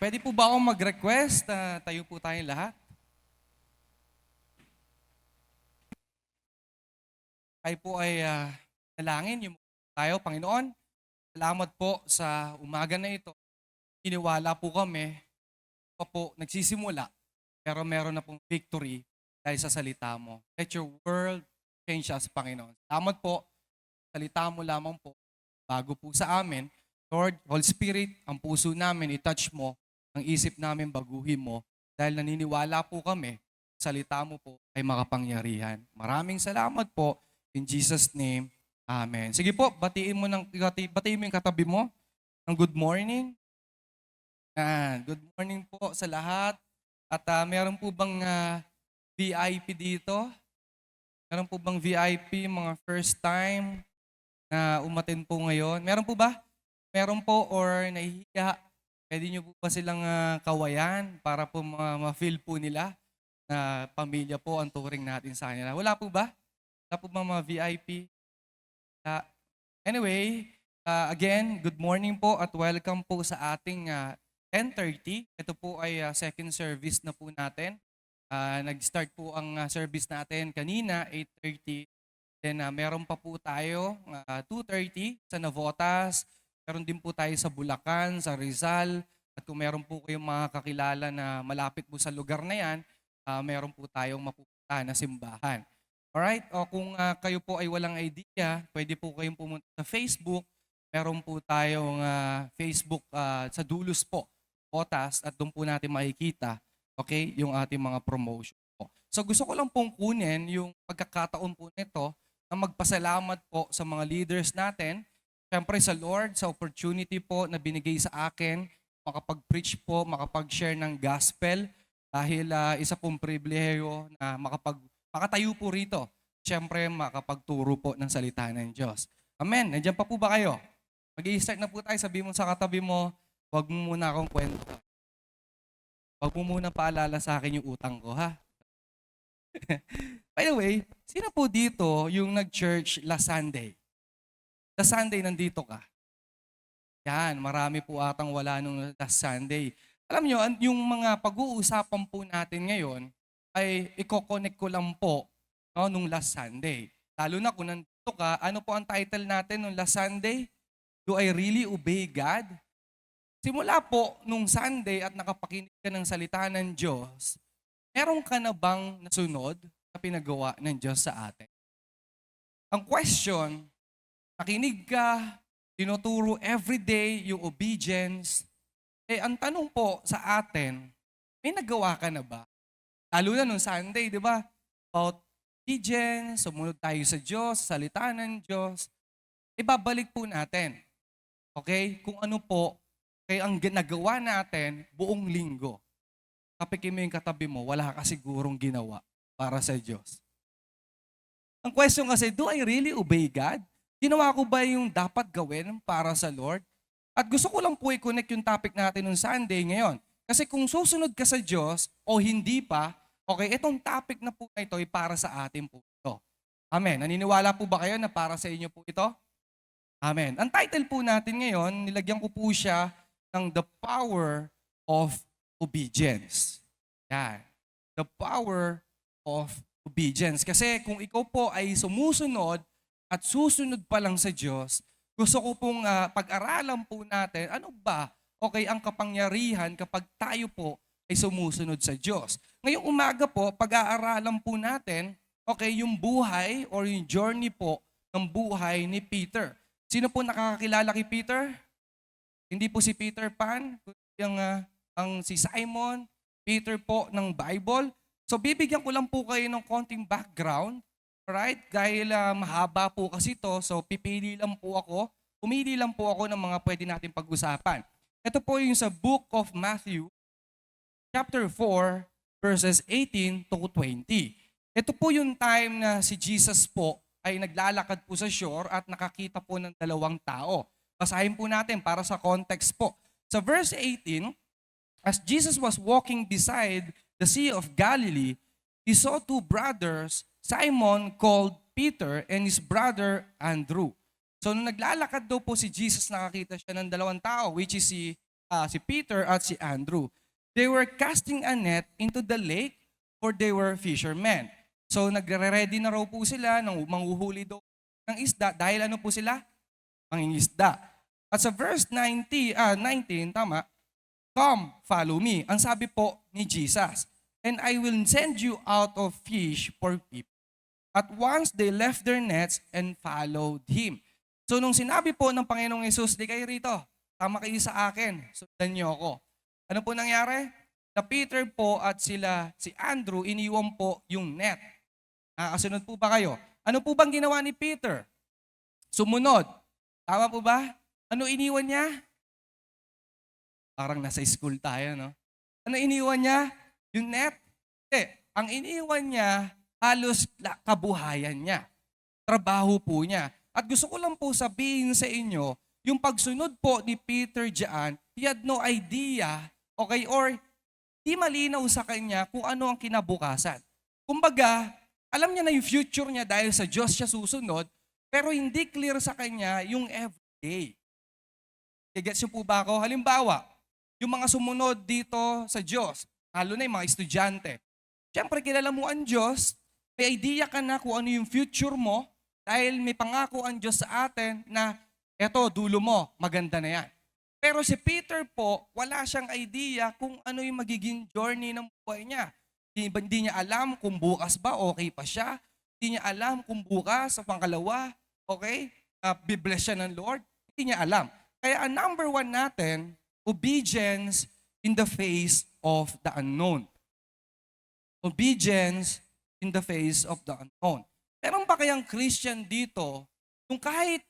Pwede po ba akong mag-request na tayo po tayong lahat? Tayo po ay nalangin yung tayo, Panginoon. Salamat po sa umaga na ito. Iniwala po kami, pa po nagsisimula, pero meron na pong victory dahil sa salita mo. Let your world change us, Panginoon. Salamat po, salita mo lamang po, bago po sa amin. Lord, Holy Spirit, ang puso namin, i-touch mo, ang isip namin, baguhin mo. Dahil naniniwala po kami, salita mo po ay makapangyarihan. Maraming salamat po. In Jesus' name, Amen. Sige po, batiin mo yung katabi mo ng good morning. Good morning po sa lahat. At meron po bang VIP dito? Meron po bang VIP, mga first time na umatin po ngayon? Meron po ba? Meron po or nahihiya? Pwede nyo po ba silang kawayan para po ma-feel po nila na pamilya po ang turing natin sa kanila? Wala po ba? Wala po ba mga VIP? Uh, anyway, again, good morning po at welcome po sa ating 10:30. Ito po ay second service na po natin. Nag-start po ang service natin kanina, 8:30. Then meron pa po tayo 2:30 sa Navotas. Meron din po tayo sa Bulacan, sa Rizal. At kung meron po kayong mga kakilala na malapit po sa lugar na yan, meron po tayong mapupunta na simbahan. Alright? O kung kayo po ay walang idea, pwede po kayong pumunta sa Facebook. Meron po tayong Facebook sa Dulos po, Potas, at doon po natin makikita, okay, yung ating mga promotion po. So gusto ko lang pong kunin yung pagkakataon po nito na magpasalamat po sa mga leaders natin. Siyempre sa Lord, sa opportunity po na binigay sa akin, makapag-preach po, makapag-share ng gospel dahil isa pong pribilehiyo na makatayo po rito. Siyempre, makapagturo po ng salita ng Diyos. Amen. Nandiyan pa po ba kayo? Mag-i-start na po tayo. Sabi mo sa katabi mo, huwag mo muna akong kwento. Huwag mo muna paalala sa akin yung utang ko, ha? By the way, sino po dito yung nag-church last Sunday? Last Sunday, nandito ka. Yan, marami po atang wala nung last Sunday. Alam nyo, yung mga pag-uusapan po natin ngayon ay i-connect ko lang po nung last Sunday. Lalo na kung nandito ka, ano po ang title natin nung last Sunday? Do I really obey God? Simula po nung Sunday at nakapakinig ka ng salita ng Diyos, meron ka na bang nasunod na pinagawa ng Diyos sa atin? Ang question, nakinig ka, tinuturo everyday yung obedience, ang tanong po sa atin, may nagawa ka na ba? Lalo na nung Sunday, di ba? About obedience, sumunod tayo sa Diyos, sa salita ng Diyos. Ibabalik po natin. Okay? Kung ano po, kaya ang ginagawa natin buong linggo. Kapikin mo yung katabi mo, wala ka sigurong ginawa para sa Diyos. Ang question kasi, do I really obey God? Ginawa ko ba yung dapat gawin para sa Lord? At gusto ko lang po i-connect yung topic natin nung Sunday ngayon. Kasi kung susunod ka sa Diyos o hindi pa, okay, itong topic na po na ito ay para sa atin po ito. Amen. Naniniwala po ba kayo na para sa inyo po ito? Amen. Ang title po natin ngayon, nilagyan ko po siya ng The Power of Obedience. Yan. The Power of Obedience. Kasi kung ikaw po ay sumusunod at susunod pa lang sa Diyos, gusto ko pong pag-aralan po natin, ano ba, okay, ang kapangyarihan kapag tayo po ay sumusunod sa Diyos. Ngayong umaga po, pag-aaralan po natin, okay, yung buhay or yung journey po ng buhay ni Peter. Sino po nakakakilala kay Peter? Hindi po si Peter Pan, yung, si Simon, Peter po ng Bible. So bibigyan ko lang po kayo ng konting background. Alright? Dahil mahaba po kasi ito, so pumili lang po ako ng mga pwede natin pag-usapan. Ito po yung sa Book of Matthew, chapter 4, verses 18 to 20. Ito po yung time na si Jesus po ay naglalakad po sa shore at nakakita po ng dalawang tao. Basahin po natin para sa context po. Sa verse 18, as Jesus was walking beside the Sea of Galilee, he saw two brothers, Simon called Peter and his brother Andrew. So nung naglalakad daw po si Jesus, nakakita siya ng dalawang tao, which is si si Peter at si Andrew. They were casting a net into the lake for they were fishermen. So nagre-ready na raw po sila ng manghuhuli daw ng isda dahil ano po sila? Mangingisda. At sa verse 19, tama, "Come, follow me." Ang sabi po ni Jesus, "And I will send you out of fish for people." At once they left their nets and followed him. So nung sinabi po ng Panginoong Hesus, "Di kayo rito, tama kayo sa akin, sundan niyo ako." Ano po nangyari? Na Peter po at si Andrew, iniwan po yung net. Nakakasunod po ba kayo? Ano po bang ginawa ni Peter? Sumunod. Tama po ba? Ano iniwan niya? Parang nasa school tayo, no? Ano iniwan niya? Yung net? Hindi. Ang iniwan niya, halos kabuhayan niya. Trabaho po niya. At gusto ko lang po sabihin sa inyo, yung pagsunod po ni Peter diyan, he had no idea, okay, or di malinaw sa kanya kung ano ang kinabukasan. Kumbaga, alam niya na yung future niya dahil sa Diyos siya susunod, pero hindi clear sa kanya yung everyday. Gets niyo po ba ako? Halimbawa, yung mga sumunod dito sa Diyos, lalo na yung mga estudyante. Siyempre, kilala mo ang Diyos, may idea ka na kung ano yung future mo, dahil may pangako ang Diyos sa atin na eto, dulo mo, maganda na yan. Pero si Peter po, wala siyang idea kung ano yung magiging journey ng buhay niya. Hindi niya alam kung bukas ba okay pa siya. Hindi niya alam kung bukas sa pangkalawa, okay, bibless siya ng Lord. Hindi niya alam. Kaya ang number 1 natin, obedience in the face of the unknown. Obedience in the face of the unknown. Meron ba kayang Christian dito, kung kahit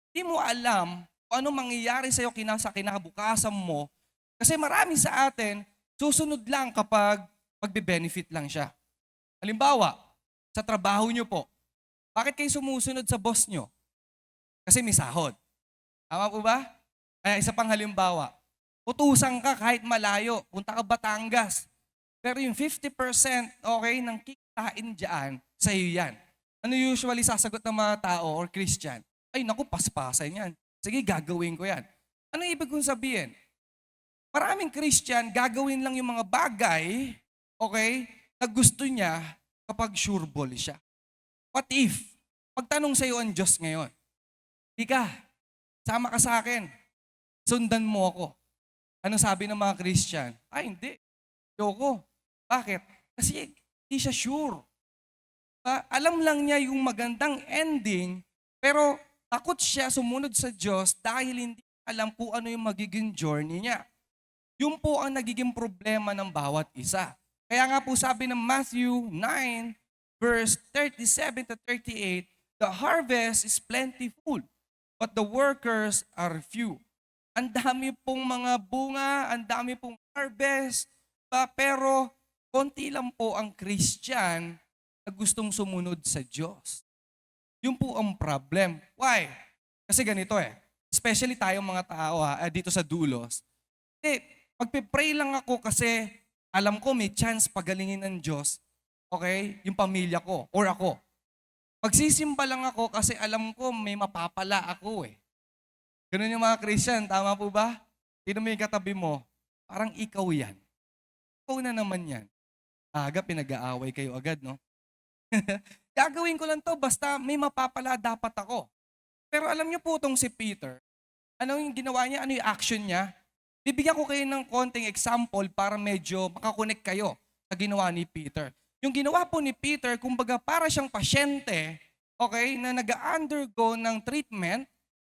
di mo alam kung ano mangyayari sa'yo sa kinabukasan mo, kasi marami sa atin, susunod lang kapag magbe-benefit lang siya. Halimbawa, sa trabaho nyo po, bakit kayo sumusunod sa boss nyo? Kasi may sahod. Tama po ba? Kaya isa pang halimbawa, utusan ka kahit malayo, punta ka Batangas, pero yung 50% okay, ng kikitain dyan, sa iyo yan. Ano usually sasagot ng mga tao or Christian? Ay naku, paspasan yan. Sige, gagawin ko yan. Ano ibig kong sabihin? Maraming Christian, gagawin lang yung mga bagay, okay, na gusto niya kapag sure ball siya. What if, pagtanong sa iyo ang Diyos ngayon, Ika, sama ka sa akin, sundan mo ako. Ano sabi ng mga Christian? Ay, hindi. Yoko. Bakit? Kasi hindi siya sure. Alam lang niya yung magandang ending, pero takot siya sumunod sa Diyos dahil hindi alam kung ano yung magiging journey niya. Yun po ang nagiging problema ng bawat isa. Kaya nga po sabi ng Matthew 9, verse 37 to 38, "The harvest is plentiful, but the workers are few." Ang dami pong mga bunga, ang dami pong harvest, pero konti lang po ang Christian na gustong sumunod sa Diyos. Yun po ang problem. Why? Kasi ganito especially tayong mga tao dito sa Dulos. Magpe-pray lang ako kasi alam ko may chance pagalingin ng Diyos, okay, yung pamilya ko or ako. Magsisimba lang ako kasi alam ko may mapapala ako Ganun yung mga Christian, tama po ba? Sino mo yung katabi mo? Parang ikaw yan. Ikaw na naman yan. Aga, pinag-aaway kayo agad, no? Gagawin ko lang to, basta may mapapala dapat ako. Pero alam niyo po itong si Peter, ano yung ginawa niya, ano yung action niya? Bibigyan ko kayo ng konting example para medyo makakonect kayo sa ginawa ni Peter. Yung ginawa po ni Peter, kumbaga para siyang pasyente, okay, na nag-undergo ng treatment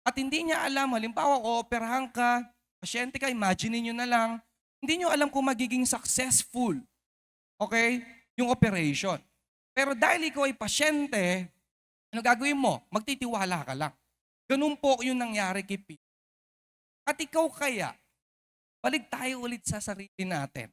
at hindi niya alam, halimbawa, ooperahan ka, pasyente ka, imagine niyo na lang, hindi niyo alam kung magiging successful, okay, yung operation. Pero dahil ikaw ay pasyente, ano gagawin mo? Magtitiwala ka lang. Ganun po yung nangyari kay Peter. At ikaw kaya, balik tayo ulit sa sarili natin.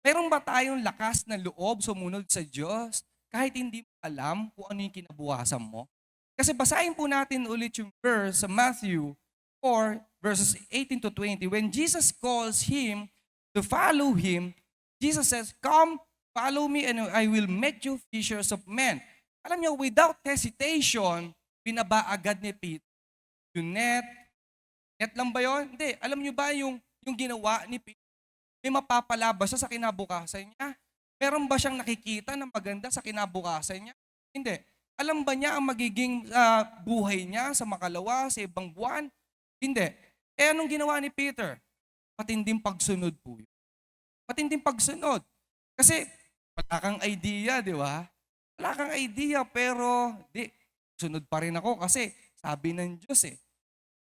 Meron ba tayong lakas na loob sumunod sa Diyos kahit hindi mo alam kung ano yung kinabukasan mo? Kasi basahin po natin ulit yung verse sa Matthew 4, verses 18 to 20. When Jesus calls him to follow him, Jesus says, "Come, follow me and I will make you fishers of men." Alam niyo, without hesitation, binaba agad ni Peter yung net. Net lang ba yun? Hindi. Alam niyo ba yung yung ginawa ni Peter? May mapapala ba siya sa kinabukasan niya? Meron ba siyang nakikita na maganda sa kinabukasan niya? Hindi. Alam ba niya ang magiging buhay niya sa makalawa, sa ibang buwan? Hindi. Eh anong ginawa ni Peter? Matinding pagsunod po yun. Matinding pagsunod. Kasi wala kang idea, di ba? Wala kang idea, pero sunod pa rin ako kasi sabi ng Diyos eh.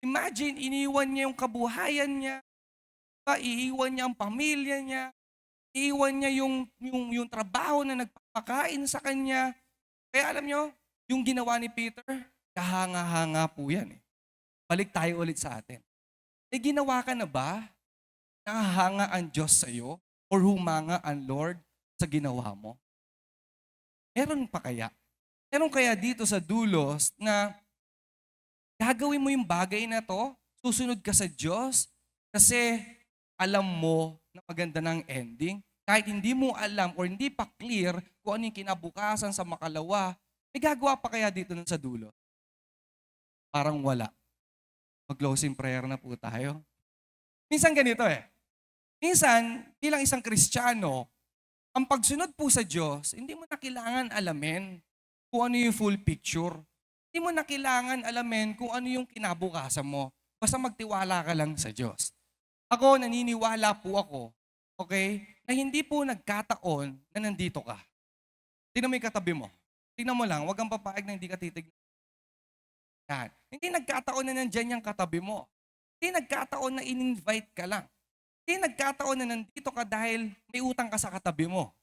Imagine, iniwan niya yung kabuhayan niya, iiwan niya ang pamilya niya, iiwan niya yung trabaho na nagpapakain sa kanya. Kaya alam niyo, yung ginawa ni Peter, kahanga-hanga po yan eh. Balik tayo ulit sa atin. Eh ginawa ka na ba? Nahahanga ang Diyos sa iyo? Or humanga ang Lord sa ginawa mo? Meron pa kaya? Meron kaya dito sa dulos na gagawin mo yung bagay na to? Susunod ka sa Diyos? Kasi alam mo na maganda ng ending? Kahit hindi mo alam or hindi pa clear kung ano yung kinabukasan sa makalawa, may gagawa pa kaya dito nun sa dulo? Parang wala. Mag-closing prayer na po tayo. Minsan ganito eh. Minsan, bilang isang Kristiyano, ang pagsunod po sa Diyos, hindi mo na kailangan alamin kung ano yung full picture. Hindi mo na kailangan alamin kung ano yung kinabukasan mo. Basta magtiwala ka lang sa Diyos. Ako, naniniwala po ako, okay, na hindi po nagkataon na nandito ka. Tingnan mo yung katabi mo. Tingnan mo lang, huwag kang papayag na hindi ka titignan. Yan. Hindi nagkataon na nandyan yung katabi mo. Hindi nagkataon na in-invite ka lang. Hindi nagkataon na nandito ka dahil may utang ka sa katabi mo.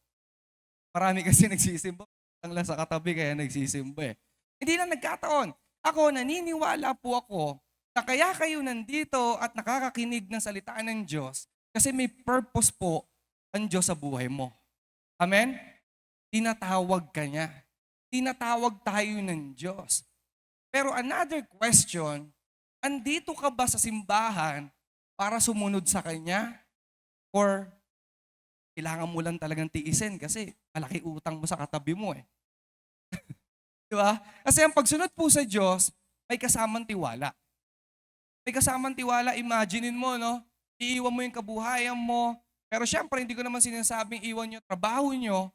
Marami kasi nagsisimba. Utang lang sa katabi kaya nagsisimba eh. Hindi na nagkataon. Ako, naniniwala po ako na kaya kayo nandito at nakakakinig ng salita ng Diyos kasi may purpose po ang Diyos sa buhay mo. Amen? Tinatawag ka niya. Tinatawag tayo ng Diyos. Pero another question, andito ka ba sa simbahan para sumunod sa Kanya? Or kailangan mo lang talagang tiisin kasi malaki utang mo sa katabi mo eh. Di ba? Kasi ang pagsunod po sa Diyos, may kasamang tiwala. May kasamang tiwala, imaginein mo, no? Iiwan mo yung kabuhayan mo. Pero syempre, hindi ko naman sinasabing iwan yung trabaho nyo.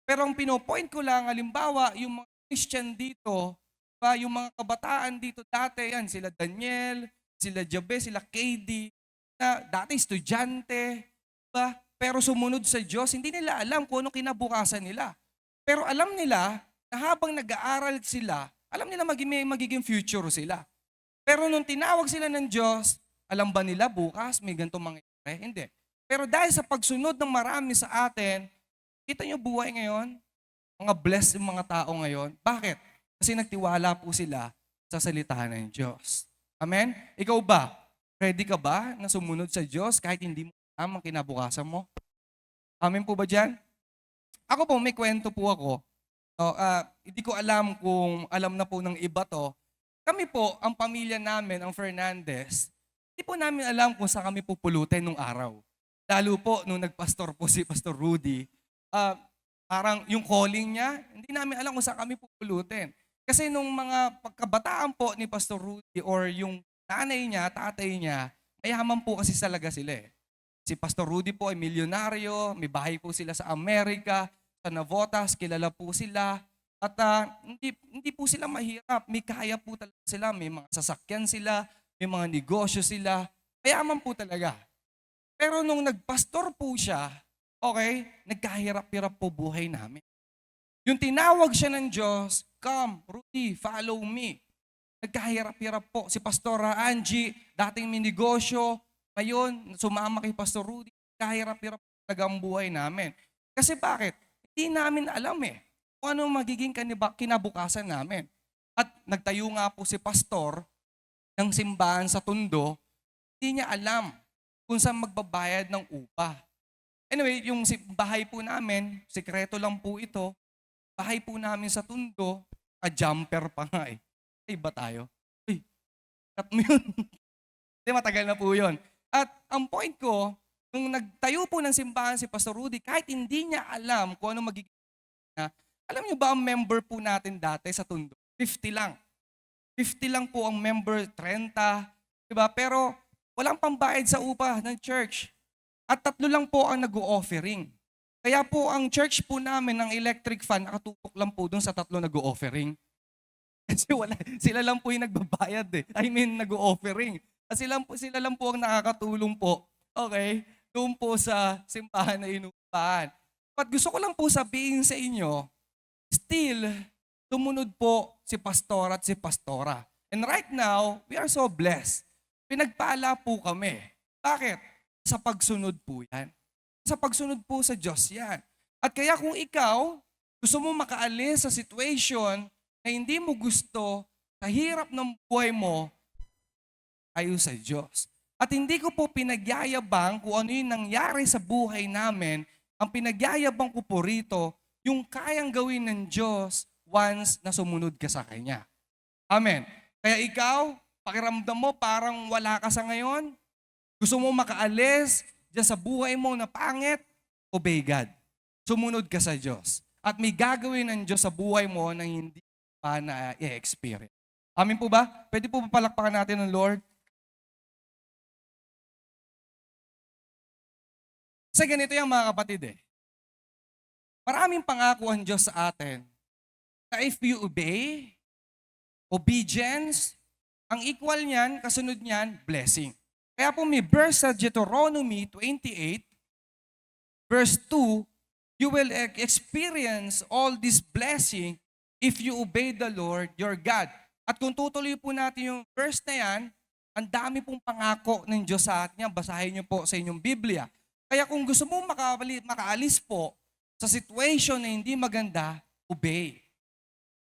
Pero ang pinopoint ko lang, halimbawa, yung mga Christian dito, ba, yung mga kabataan dito dati, yan, sila Daniel, sila Jabez, sila KD, na dati estudyante, ba? Pero sumunod sa Diyos, hindi nila alam kung ano kinabukasan nila. Pero alam nila na habang nag-aaral sila, alam nila magiging future sila. Pero nung tinawag sila ng Diyos, alam ba nila bukas may ganitong mangyayari? Hindi. Pero dahil sa pagsunod ng marami sa atin, kita nyo buhay ngayon, mga blessed yung mga tao ngayon. Bakit? Kasi nagtiwala po sila sa salita ng Diyos. Amen? Ikaw ba? Ready ka ba na sumunod sa Diyos kahit hindi mo alam ang kinabukasan mo? Amen po ba dyan? Ako po, may kwento po ako. Hindi ko alam kung alam na po ng iba to. Kami po, ang pamilya namin, ang Fernandez, hindi po namin alam kung saan kami pupulutin nung araw. Lalo po, nung nagpastor po si Pastor Rudy, parang yung calling niya, hindi namin alam kung saan kami pupulutin. Kasi nung mga pagkabataan po ni Pastor Rudy or yung nanay niya, tatay niya, mayaman po kasi talaga sila eh. Si Pastor Rudy po ay milyonaryo, may bahay po sila sa Amerika, sa Navotas, kilala po sila. At hindi po sila mahirap, may kaya po talaga sila, may mga sasakyan sila, may mga negosyo sila, mayaman po talaga. Pero nung nagpastor po siya, okay, nagkahirap-hirap po buhay namin. Yung tinawag siya ng Diyos, come, Rudy, follow me. Nagkahirap-hirap po. Si Pastora Angie, dating may negosyo, ngayon, sumama kay Pastor Rudy, kahirap-hirap talaga ang buhay namin. Kasi bakit? Hindi namin alam eh kung ano magiging kinabukasan namin. At nagtayo nga po si Pastor ng simbahan sa Tondo, hindi niya alam kung saan magbabayad ng upa. Anyway, yung bahay po namin, sikreto lang po ito, bahay po namin sa Tondo, jumper pa nga eh. Iba tayo. Uy, cut mo yun. Hindi, matagal na po yun. At ang point ko, nung nagtayo po ng simbahan si Pastor Rudy, kahit hindi niya alam kung ano magiging na, alam niyo ba ang member po natin dati sa Tondo? 50 lang. 50 lang po ang member, 30. Diba? Pero Walang pambayad sa upa ng church. At 3 lang po ang nag-o-offering. Kaya po ang church po namin ng electric fan, nakatutok lang po dun sa 3 nag-o-offering. Kasi sila lang po yung nagbabayad eh. I mean, nag-o-offering. Kasi sila lang po ang nakakatulong po. Okay? Doon po sa simbahan na inuupahan. But gusto ko lang po sabihin sa inyo, still, tumunod po si pastor at si pastora. And right now, we are so blessed. Pinagpala po kami. Bakit? Sa pagsunod po yan. Sa pagsunod po sa Diyos yan. At kaya kung ikaw, gusto mo makaalis sa situation na hindi mo gusto, sa hirap ng buhay mo, ayo sa Diyos. At hindi ko po pinagyayabang kung ano yung nangyari sa buhay namin. Ang pinagyayabang ko po rito, yung kayang gawin ng Diyos once na sumunod ka sa Kanya. Amen. Kaya ikaw, pakiramdam mo parang wala ka sa ngayon. Gusto mo makaalis dyan sa buhay mo na pangit, obey God. Sumunod ka sa Diyos. At may gagawin ng Diyos sa buhay mo na hindi pa na-experience. Amen po ba? Pwede po ba palakpakan natin ng Lord? Kasi ganito yung mga kapatid eh. Maraming pangako ang Diyos sa atin na if you obey, obedience, ang equal niyan, kasunod niyan, blessing. Kaya po may verse sa Deuteronomy 28, verse 2, you will experience all this blessing if you obey the Lord your God. At kung tutuloy po natin yung verse na yan, ang dami pong pangako ng Diyos sa atin yan. Basahin niyo po sa inyong Biblia. Kaya kung gusto mo makaalis po sa situation na hindi maganda, obey.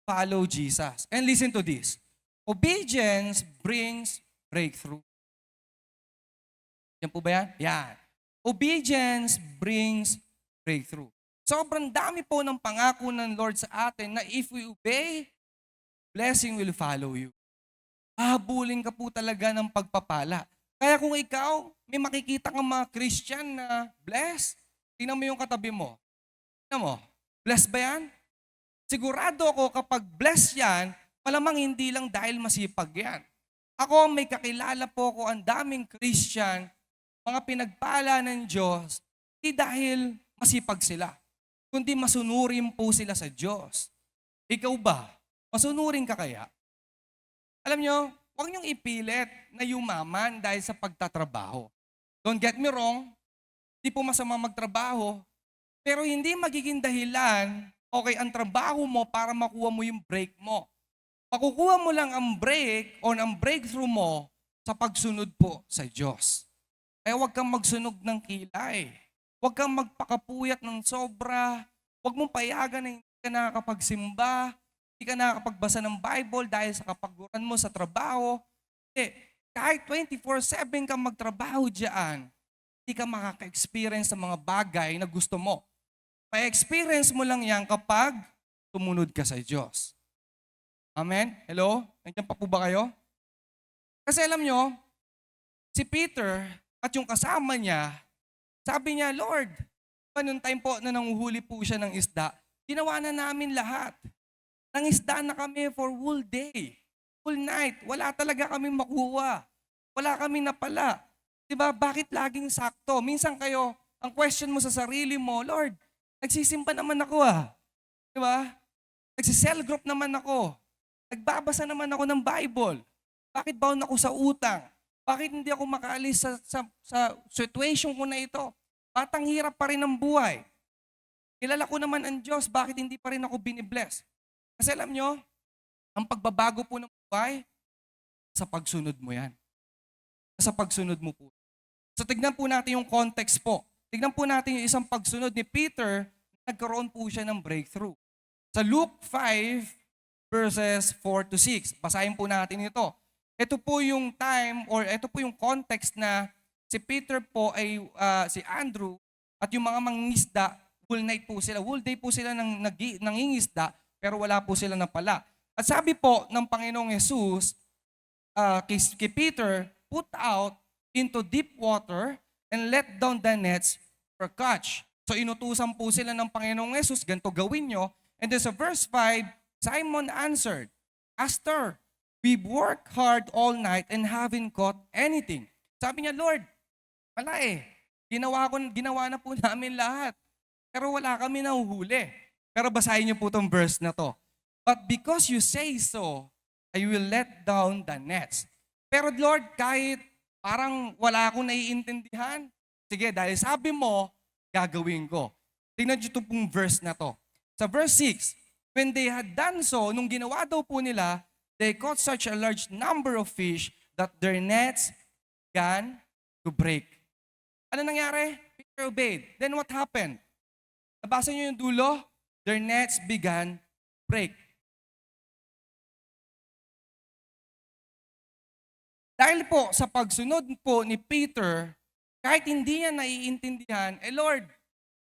Follow Jesus. And listen to this. Obedience brings breakthrough. Yan po ba yan? Yan. Obedience brings breakthrough. Sobrang dami po ng pangako ng Lord sa atin na if we obey, blessing will follow you. Hahabulin ka po talaga ng pagpapala. Kaya kung ikaw, may makikita kang mga Christian na blessed, tingnan mo yung katabi mo. Tingnan mo, blessed ba yan? Sigurado ako kapag blessed yan, malamang hindi lang dahil masipag yan. Ako, may kakilala po ko, ang daming Christian, mga pinagpala ng Diyos, hindi dahil masipag sila, kundi masunurin po sila sa Diyos. Ikaw ba? Masunurin ka kaya? Alam nyo, huwag niyong ipilit na yumaman dahil sa pagtatrabaho. Don't get me wrong, hindi po masama magtrabaho, pero hindi magiging dahilan, okay, ang trabaho mo para makuha mo yung break mo. Makukuha mo lang ang break o ang breakthrough mo sa pagsunod po sa Diyos. Kaya huwag kang magsunog ng kilay. Huwag kang magpakapuyat ng sobra. Huwag mong payagan na hindi ka nakakapagsimba, hindi ka nakakapagbasa ng Bible dahil sa kapaguran mo sa trabaho. Hindi. Kahit 24/7 kang magtrabaho dyan, hindi ka makaka-experience sa mga bagay na gusto mo. May experience mo lang yan kapag tumunod ka sa Diyos. Amen? Hello? Nandiyan pa po ba kayo? Kasi alam nyo, si Peter at yung kasama niya, sabi niya, Lord, noong time po na nanguhuli po siya ng isda, ginawa na namin lahat. Nangisda na kami for whole day, whole night. Wala talaga kami makuha. Wala kami napala. Diba? Bakit laging sakto? Minsan kayo, ang question mo sa sarili mo, Lord, nagsisimba naman ako Diba? Nagsisell group naman ako. Nagbabasa naman ako ng Bible. Bakit bound ako sa utang? Bakit hindi ako makaalis sa situation ko na ito? Batang hirap pa rin ang buhay. Kilala ko naman ang Diyos, bakit hindi pa rin ako binibless? Kasi alam nyo, ang pagbabago po ng buhay, sa pagsunod mo yan. Sa pagsunod mo po. So tignan po natin yung context po. Tignan po natin yung isang pagsunod ni Peter, nagkaroon po siya ng breakthrough. Sa Luke 5, verses 4-6, basahin po natin ito. Ito po yung time or ito po yung context na si Peter po ay si Andrew at yung mga mangingisda, whole night po sila, whole day po sila nangingisda pero wala po sila napala. At sabi po ng Panginoong Jesus kay Peter, put out into deep water and let down the nets for catch. So inutusan po sila ng Panginoong Jesus, ganito gawin nyo. And then sa verse 5, Simon answered, Master, we've worked hard all night and haven't caught anything. Sabi niya, Lord, wala eh. Ginawa na po namin lahat. Pero wala kami nahuhuli. Pero basahin niyo po itong verse na to. But because you say so, I will let down the nets. Pero Lord, kahit parang wala akong naiintindihan, sige, dahil sabi mo, gagawin ko. Tingnan niyo itong verse na to. Sa verse 6, when they had done so, nung ginawa daw po nila, they caught such a large number of fish that their nets began to break. Ano nangyari? Peter obeyed. Then what happened? Nabasa niyo yung dulo? Their nets began to break. Dahil po sa pagsunod po ni Peter, kahit hindi niya naiintindihan, Lord,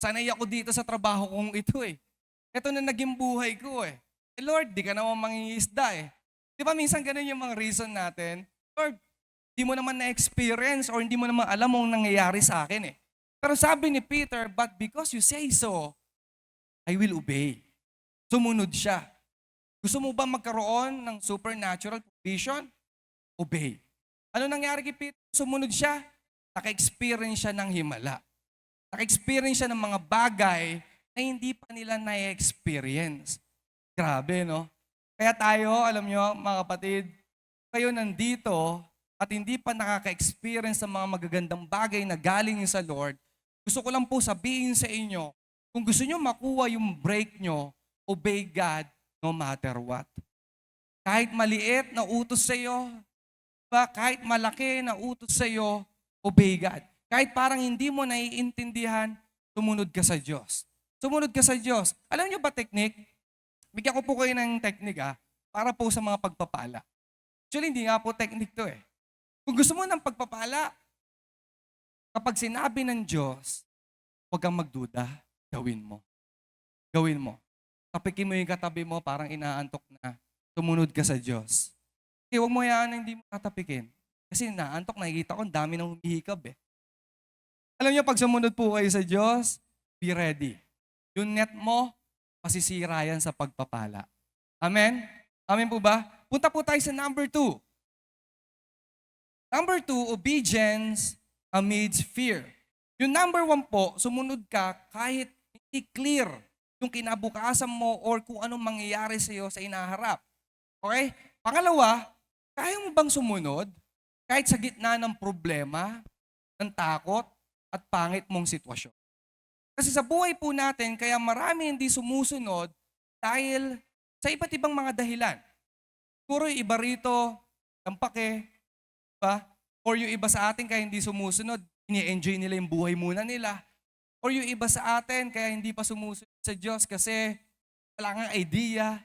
sanay ako dito sa trabaho kong ito eh. Ito na naging buhay ko eh. Lord, di ka naman mangingisda eh. Di ba minsan ganun yung mga reason natin? Lord, di mo naman na-experience or hindi mo naman alam ang nangyayari sa akin eh. Pero sabi ni Peter, but because you say so, I will obey. Sumunod siya. Gusto mo ba magkaroon ng supernatural provision? Obey. Ano nangyari kay Peter? Sumunod siya. Naka-experience siya ng himala. Naka-experience siya ng mga bagay na hindi pa nila na-experience. Grabe, no? Kaya tayo, alam nyo, mga kapatid, kayo nandito at hindi pa nakaka-experience ng mga magagandang bagay na galing sa Lord, gusto ko lang po sabihin sa inyo, kung gusto nyo makuha yung break nyo, obey God no matter what. Kahit maliit na utos sa iyo, kahit malaki na utos sa iyo, obey God. Kahit parang hindi mo naiintindihan, sumunod ka sa Diyos. Sumunod ka sa Diyos. Alam niyo ba technique? Bigyan ko po kayo ng technique para po sa mga pagpapala. Actually, hindi nga po technique to eh. Kung gusto mo ng pagpapala, kapag sinabi ng Diyos, huwag kang magduda, gawin mo. Gawin mo. Tapikin mo yung katabi mo, parang inaantok na. Sumunod ka sa Diyos. Okay, huwag mo hayaan na hindi mo tatapikin. Kasi inaantok, nakikita ko, ang dami nang humihikab eh. Alam niyo, pag sumunod po kayo sa Diyos, be ready. Yung net mo, masisira yan sa pagpapala. Amen? Amen po ba? Punta po tayo sa number 2. Number 2, obedience amidst fear. Yung number 1 po, sumunod ka kahit hindi clear yung kinabukasan mo or kung anong mangyayari sa iyo sa inaharap. Okay? Pangalawa, kaya mo bang sumunod kahit sa gitna ng problema, ng takot, at pangit mong sitwasyon? Kasi sa buhay po natin, kaya marami hindi sumusunod dahil sa iba't ibang mga dahilan. Siguro yung iba rito, tampake, ba? Or yung iba sa atin kaya hindi sumusunod, ini-enjoy nila yung buhay muna nila. Or yung iba sa atin kaya hindi pa sumusunod sa Diyos kasi wala nga idea.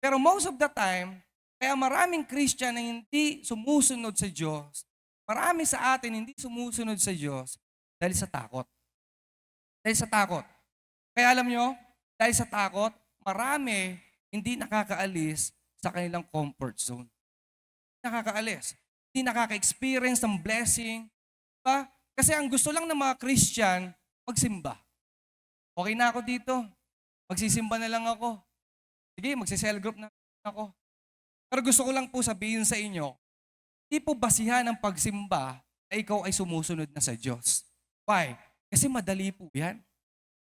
Pero most of the time, kaya maraming Christian na hindi sumusunod sa Diyos, marami sa atin hindi sumusunod sa Diyos dahil sa takot. Dahil sa takot. Kaya alam nyo, dahil sa takot, marami hindi nakakaalis sa kanilang comfort zone. Nakakaalis. Hindi nakaka-experience ng blessing. Diba? Kasi ang gusto lang ng mga Christian, magsimba. Okay na ako dito. Magsisimba na lang ako. Sige, magsi-cell group na ako. Pero gusto ko lang po sabihin sa inyo, hindi po basihan ng pagsimba na ikaw ay sumusunod na sa Diyos. Why? Kasi madali po yan.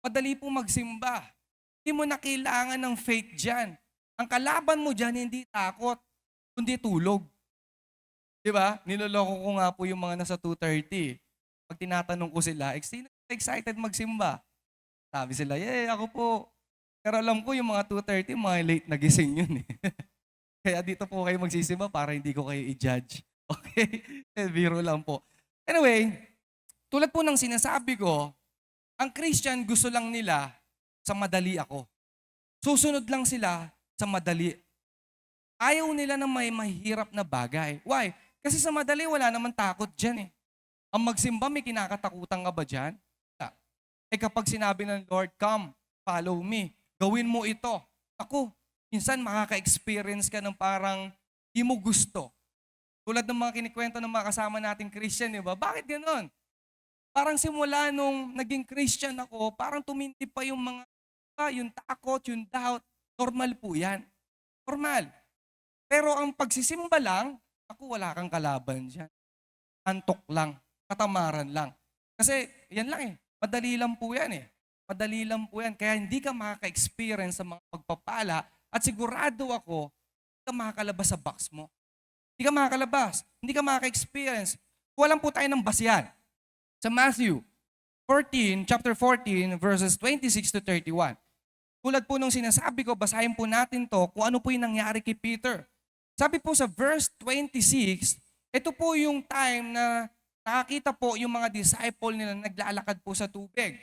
Madali po magsimba. Hindi mo na kailangan ng faith dyan. Ang kalaban mo dyan, hindi takot, kundi tulog. Di ba? Niloloko ko nga po yung mga nasa 2:30. Pag tinatanong ko sila, sino excited magsimba? Sabi sila, ako po. Pero alam ko yung mga 2:30, mga late nagising yun eh. Kaya dito po kayo magsisimba para hindi ko kayo i-judge. Okay? Biro lang po. Anyway, tulad po ng sinasabi ko, ang Christian gusto lang nila sa madali ako. Susunod lang sila sa madali. Ayaw nila na may mahirap na bagay. Why? Kasi sa madali, wala naman takot dyan eh. Ang magsimba, may kinakatakutan ka ba dyan? Kapag sinabi ng Lord, come, follow me, gawin mo ito. Ako, minsan makaka-experience ka ng parang di mo gusto. Tulad ng mga kinikwento ng mga kasama nating Christian, di ba? Bakit gano'n? Parang simula nung naging Christian ako, parang tumindi pa yung mga, yung takot, yung doubt. Normal po yan. Normal. Pero ang pagsisimba lang, ako wala kang kalaban dyan. antok lang, katamaran lang. Kasi yan lang eh, madali lang po yan eh. Madali lang po yan. Kaya hindi ka makaka-experience sa mga pagpapala at sigurado ako, hindi ka makakalabas sa box mo. Hindi ka makakalabas. Hindi ka makaka-experience. Walang po tayo ng basihan. Sa Matthew 14, chapter 14, verses 26 to 31. Tulad po nung sinasabi ko, basahin po natin to kung ano po yung nangyari kay Peter. Sabi po sa verse 26, ito po yung time na nakakita po yung mga disciple nila naglalakad po sa tubig.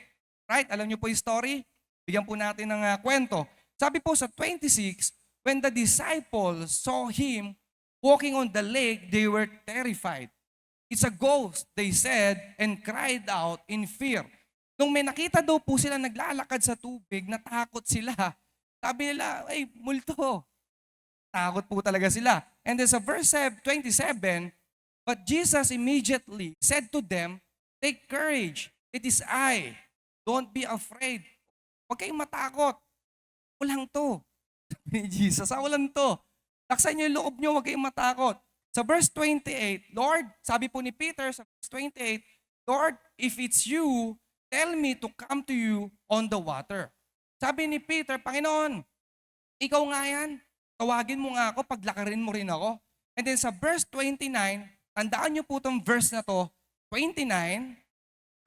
Right? Alam niyo po yung story? Bigyan po natin ng kwento. Sabi po sa 26, when the disciples saw him walking on the lake, they were terrified. It's a ghost, they said, and cried out in fear. Nung may nakita daw po sila naglalakad sa tubig, natakot sila. Sabi nila, ay, multo. Takot po talaga sila. And then sa verse 27, but Jesus immediately said to them, take courage, it is I. Don't be afraid. Huwag kayong matakot. Walang to. Sabi ni Jesus, walang to. Taksan niyo yung loob niyo, huwag kayong matakot. Sa verse 28, Lord, sabi po ni Peter sa verse 28, Lord, if it's you, tell me to come to you on the water. Sabi ni Peter, Panginoon, ikaw nga yan. Tawagin mo nga ako, paglakarin mo rin ako. And then sa verse 29, tandaan niyo po itong verse na to, 29,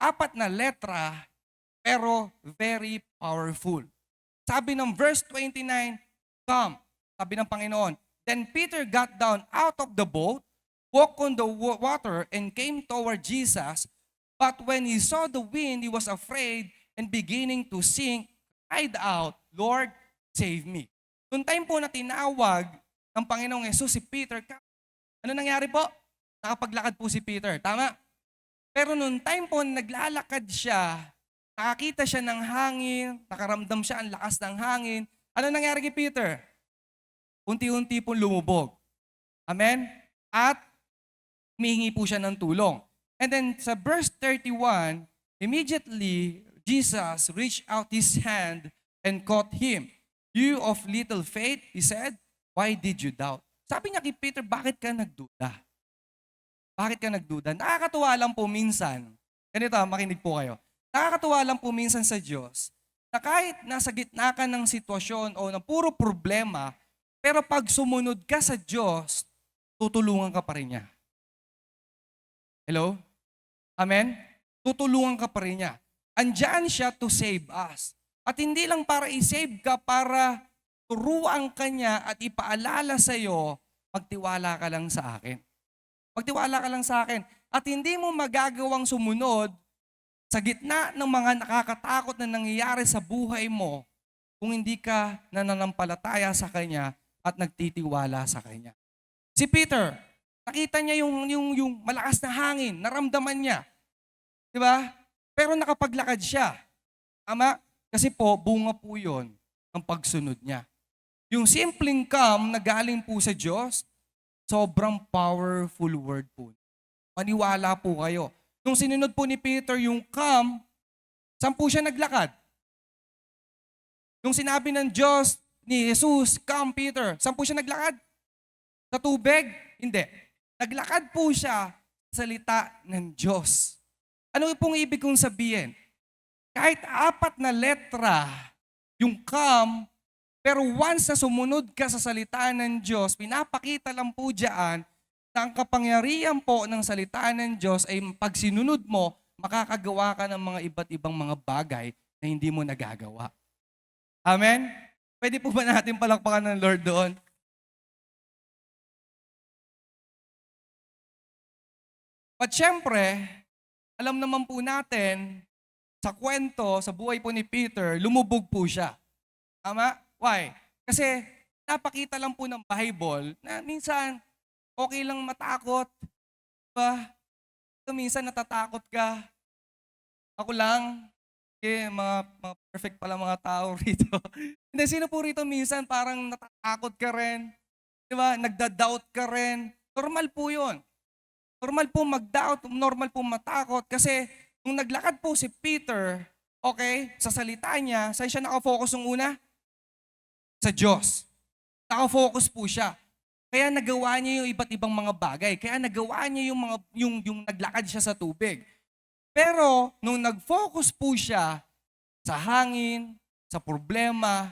4 na letra, pero very powerful. Sabi ng verse 29, come, sabi ng Panginoon. Then Peter got down out of the boat, walked on the water, and came toward Jesus. But when he saw the wind, he was afraid and beginning to sink, cried out, Lord, save me. Noong time po na tinawag ng Panginoong Yesus si Peter, ano nangyari po? Nakapaglakad po si Peter, tama? Pero noong time po na naglalakad siya, nakakita siya ng hangin, nakaramdam siya ang lakas ng hangin. Ano nangyari kay Peter? Unti-unti pong lumubog. Amen? At humihingi po siya ng tulong. And then sa verse 31, immediately Jesus reached out his hand and caught him. You of little faith, he said, why did you doubt? Sabi niya kay Peter, bakit ka nagduda? Bakit ka nagduda? Nakakatuwa lang po minsan. Ganito, makinig po kayo. Nakakatuwa lang po minsan sa Diyos na kahit nasa gitna ka ng sitwasyon o ng puro problema, pero pag sumunod ka sa Diyos, tutulungan ka pa rin niya. Hello? Amen? Tutulungan ka pa rin niya. Andyan siya to save us. At hindi lang para i-save ka, para turuan ka niya at ipaalala sa iyo, magtiwala ka lang sa akin. Magtiwala ka lang sa akin. At hindi mo magagawang sumunod sa gitna ng mga nakakatakot na nangyayari sa buhay mo kung hindi ka nananampalataya sa Kanya at nagtitiwala sa Kanya. Si Peter, nakita niya yung malakas na hangin, naramdaman niya. Di ba? Pero nakapaglakad siya. Tama? Kasi po, bunga po yun ng pagsunod niya. Yung simpleng come na galing po sa Diyos, sobrang powerful word po. Maniwala po kayo. Nung sinunod po ni Peter yung come, saan po siya naglakad? Nung sinabi ng Diyos ni Jesus, come Peter, saan po siya naglakad? Sa tubig? Hindi. Naglakad po siya sa salita ng Diyos. Ano pong ibig kong sabihin? Kahit 4 na letra, yung come, pero once na sumunod ka sa salita ng Diyos, pinapakita lang po dyan na ang kapangyarihan po ng salita ng Diyos ay pag sinunod mo, makakagawa ka ng mga iba't ibang mga bagay na hindi mo nagagawa. Amen? Pwede po ba natin palakpakan ng Lord doon? At syempre, alam naman po natin, sa kwento, sa buhay po ni Peter, lumubog po siya. Tama? Why? Kasi napakita lang po ng Bible na minsan okay lang matakot. Diba? Minsan natatakot ka. Ako lang. Okay, mga perfect pala mga tao rito. Hindi, sino po rito minsan parang natatakot ka rin? Diba? Nagda-doubt ka rin. Normal po yun. Normal po mag-doubt, normal po matakot kasi nung naglakad po si Peter, okay, sa salita niya, saan siya nakafocus nung una? Sa Diyos. Nakafocus po siya. Kaya nagawa niya yung iba't ibang mga bagay. Kaya nagawa niya yung naglakad siya sa tubig. Pero nung nag-focus po siya sa hangin, sa problema,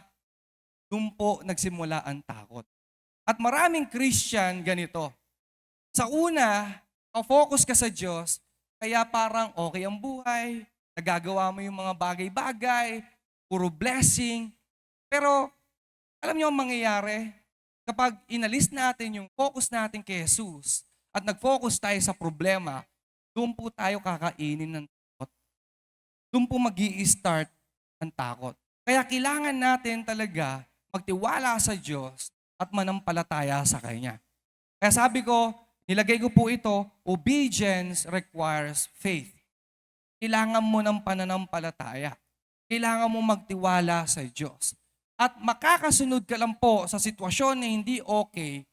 doon po nagsimula ang takot. At maraming Christian ganito. Sa una, focus ka sa Diyos, kaya parang okay ang buhay, nagagawa mo yung mga bagay-bagay, puro blessing. Pero alam niyo ang mangyayari? Kapag inalis natin yung focus natin kay Jesus at nag-focus tayo sa problema, doon po tayo kakainin ng takot. Doon po mag-i-start ang takot. Kaya kailangan natin talaga magtiwala sa Diyos at manampalataya sa Kanya. Kaya sabi ko, nilagay ko po ito, obedience requires faith. Kailangan mo ng pananampalataya. Kailangan mo magtiwala sa Diyos. At makakasunod ka lang po sa sitwasyon na hindi okay,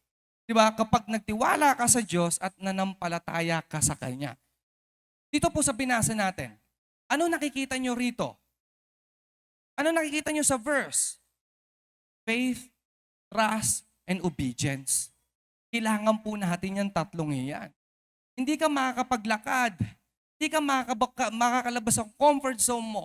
di ba? Kapag nagtiwala ka sa Diyos at nanampalataya ka sa Kanya. Dito po sa binasa natin, ano nakikita nyo rito? Ano nakikita nyo sa verse? Faith, trust, and obedience. Kailangan po natin yung tatlong iyan. Hindi ka makakapaglakad. Hindi ka makakalabas sa comfort zone mo.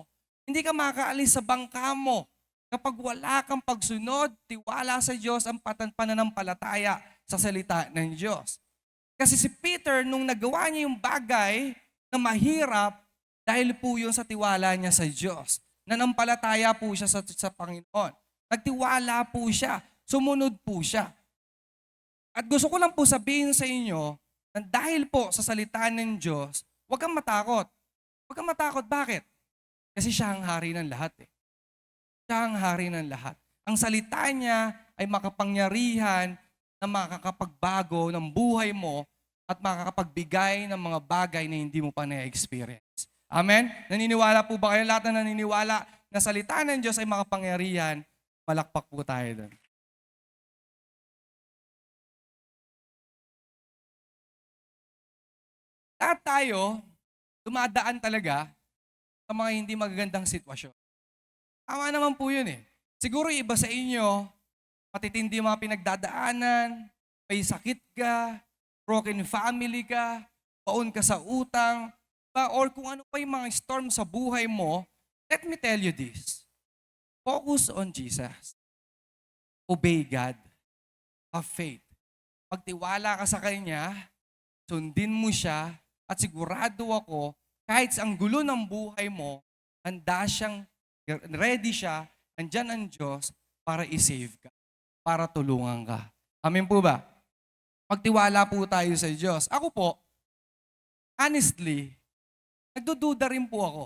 Hindi ka makakaalis sa bangka mo kapag wala kang pagsunod, tiwala sa Diyos ang pananampalataya sa salita ng Diyos. Kasi si Peter, nung nagawa niya yung bagay na mahirap, dahil po yun sa tiwala niya sa Diyos. Nanampalataya po siya sa Panginoon. Nagtiwala po siya. Sumunod po siya. At gusto ko lang po sabihin sa inyo na dahil po sa salita ng Diyos, huwag kang matakot. Huwag kang matakot. Bakit? Kasi siya ang hari ng lahat eh. Siya ang hari ng lahat. Ang salita niya ay makapangyarihan na makakapagbago ng buhay mo at makakapagbigay ng mga bagay na hindi mo pa na-experience. Amen? Naniniwala po ba kayo? Lahat na naniniwala na salita ng Diyos ay makapangyarihan, malakpak po tayo doon. Lahat tayo, dumadaan talaga sa mga hindi magagandang sitwasyon. Tama naman po yun eh. Siguro iba sa inyo, matitindi mga pinagdadaanan, may sakit ka, broken family ka, baon ka sa utang, or kung ano pa yung mga storm sa buhay mo, let me tell you this. Focus on Jesus. Obey God. Have faith. Pagtiwala ka sa Kanya, sundin mo siya, at sigurado ako, kahit sa ang gulo ng buhay mo, ready siya, andyan ang Diyos para i-save ka, para tulungan ka. Amen po ba? Magtiwala po tayo sa Diyos. Ako po, honestly, nagdududa rin po ako.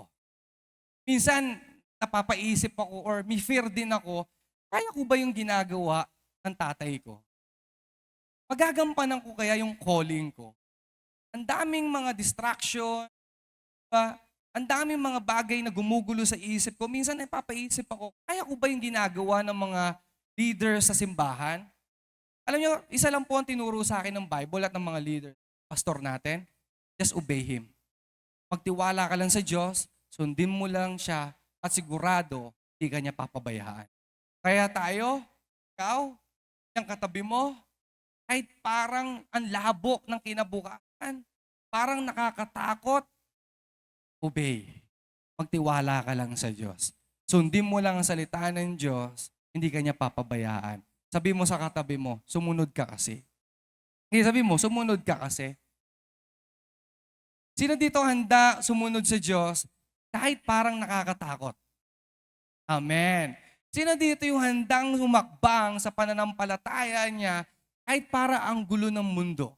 Minsan, napapaisip ako or may fear din ako, kaya ko ba yung ginagawa ng tatay ko? Magagampanan ko kaya yung calling ko? Ang daming mga distraction, ang daming mga bagay na gumugulo sa isip ko. Minsan napapaisip ako, kaya ko ba yung ginagawa ng mga leaders sa simbahan? Alam niyo, isa lang po ang tinuro sa akin ng Bible at ng mga leader, pastor natin, just obey Him. Magtiwala ka lang sa Diyos, sundin mo lang siya, at sigurado, hindi ka niya papabayaan. Kaya tayo, ikaw, yung katabi mo, kahit parang ang labok ng kinabukasan, parang nakakatakot, obey. Magtiwala ka lang sa Diyos. Sundin mo lang ang salita ng Diyos, hindi ka niya papabayaan. Sabi mo sa katabi mo, sumunod ka kasi. Hindi, sabi mo, sumunod ka kasi. Sino dito handa sumunod sa Diyos kahit parang nakakatakot? Amen. Sino dito yung handang humakbang sa pananampalataya niya kahit para ang gulo ng mundo?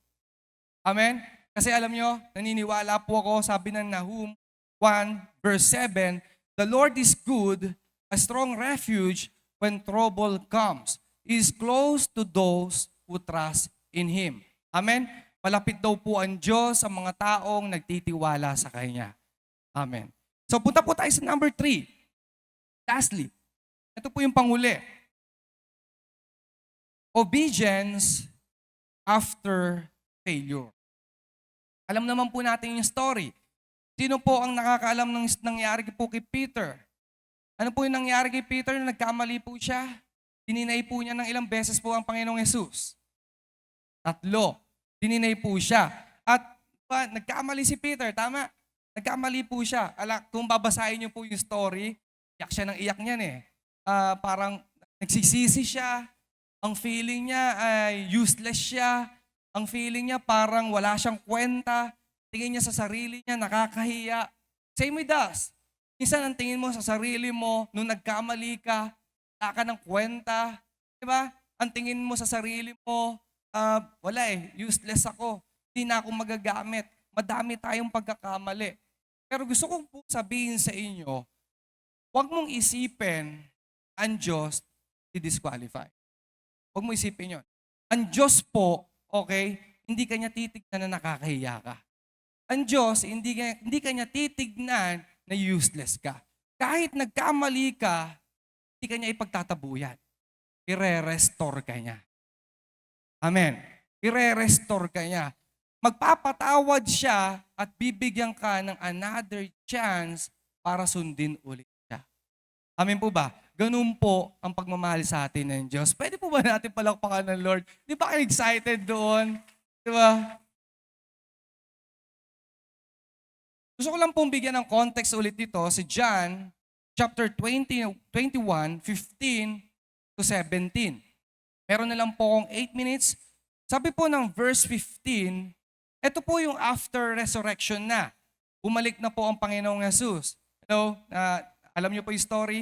Amen? Kasi alam nyo, naniniwala po ako, sabi ng Nahum 1 verse 7, the Lord is good, a strong refuge when trouble comes. He is close to those who trust in Him. Amen? Malapit daw po ang Diyos sa mga taong nagtitiwala sa Kanya. Amen. So punta po tayo sa number 3. Lastly, ito po yung panghuli. Obedience after failure. Alam naman po natin yung story. Sino po ang nakakaalam ng nangyari po kay Peter? Ano po yung nangyari kay Peter na nagkamali po siya? Dininay po niya ng ilang beses po ang Panginoong Jesus. Tatlo. Dininay po siya. At nagkamali si Peter, tama? Nagkamali po siya. Kung babasahin niyo po yung story, iyak siya ng iyak niyan eh. Parang nagsisisi siya. Ang feeling niya ay useless siya. Ang feeling niya parang wala siyang kwenta. Tingin niya sa sarili niya, nakakahiya. Same with us. Minsan ang tingin mo sa sarili mo, nung nagkamali ka, wala ka ng kwenta. Di ba? Ang tingin mo sa sarili mo, wala useless ako. Hindi na ako magagamit. Madami tayong pagkakamali. Pero gusto kong po sabihin sa inyo, huwag mong isipin ang Diyos i-disqualify. Huwag mo isipin yon. Ang Diyos po, okay, hindi kanya titignan na nakakahiya ka. Ang Diyos, hindi kanya titignan na useless ka. Kahit nagkamali ka, hindi kanya ipagtatabuyan. Ire-restore ka niya. Amen. Ire-restore ka niya. Magpapatawad siya at bibigyan ka ng another chance para sundin ulit siya. Amen po ba? Ganun po ang pagmamahal sa atin ng Diyos. Pwede po ba natin palakpakan ng Lord? Di ba kayo excited doon? Di ba? Gusto ko lang pong bigyan ng context ulit dito si John chapter 20, 21, 15 to 17. Meron na lang po akong 8 minutes. Sabi po ng verse 15, ito po yung after resurrection na. Bumalik na po ang Panginoong Jesus. Alam niyo po yung story?